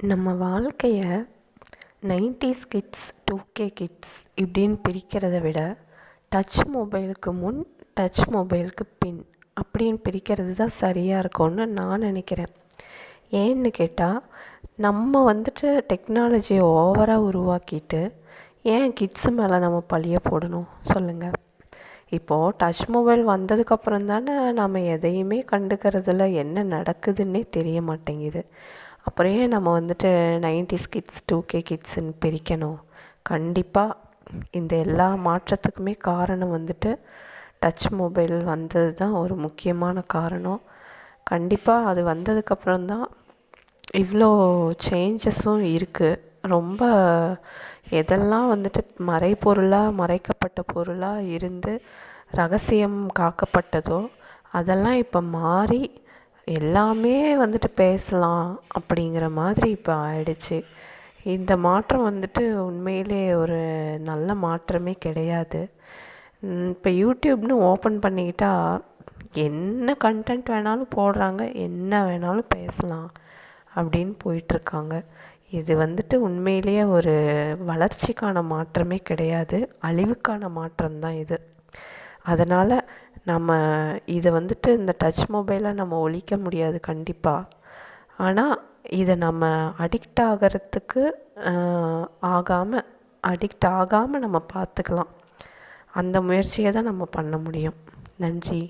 நம்ம வாழ்க்கையை 90s kids 2K kids இப்படின்னு பிரிக்கிறத விட டச் மொபைலுக்கு முன் டச் மொபைலுக்கு பின் அப்படின்னு பிரிக்கிறது தான் சரியாக இருக்கும்னு நான் நினைக்கிறேன். ஏன்னு கேட்டால், நம்ம டெக்னாலஜியை ஓவராக உருவாக்கிட்டு ஏன் கிட்ஸு மேலே நம்ம பழிய போடணும் சொல்லுங்கள். இப்போது டச் மொபைல் வந்ததுக்கப்புறம் தானே நம்ம எதையுமே கண்டுக்கிறதில்ல, என்ன நடக்குதுன்னே தெரிய மாட்டேங்குது. அப்புறம் ஏன் நம்ம 90s கிட்ஸ் 2K கிட்ஸுன்னு பிரிக்கணும்? கண்டிப்பாக இந்த எல்லா மாற்றத்துக்குமே காரணம் டச் மொபைல் வந்தது தான் ஒரு முக்கியமான காரணம். கண்டிப்பாக அது வந்ததுக்கப்புறம் தான் இவ்வளோ சேஞ்சஸும் இருக்குது. ரொம்ப எதெல்லாம் மறைப்பொருளாக மறைக்கப்பட்ட பொருளாக இருந்து ரகசியம் காக்கப்பட்டதோ அதெல்லாம் இப்போ மாறி எல்லாமே பேசலாம் அப்படிங்கிற மாதிரி இப்போ ஆயிடுச்சு. இந்த மாற்றம் உண்மையிலே ஒரு நல்ல மாற்றமே கிடையாது. இப்போ யூடியூப்னு ஓப்பன் பண்ணிக்கிட்டால் என்ன கண்டென்ட் வேணாலும் போடுறாங்க, என்ன வேணாலும் பேசலாம் அப்படின்னு போயிட்டுருக்காங்க. இது உண்மையிலேயே ஒரு வளர்ச்சிக்கான மாற்றமே கிடையாது, அழிவுக்கான மாற்றம்தான் இது. அதனால் நம்ம இதை இந்த டச் மொபைலை நம்ம ஒழிக்க முடியாது கண்டிப்பாக. ஆனால் இதை நம்ம அடிக்ட் ஆகாமல் நம்ம பார்த்துக்கலாம். அந்த முயற்சியை தான் நம்ம பண்ண முடியும். நன்றி.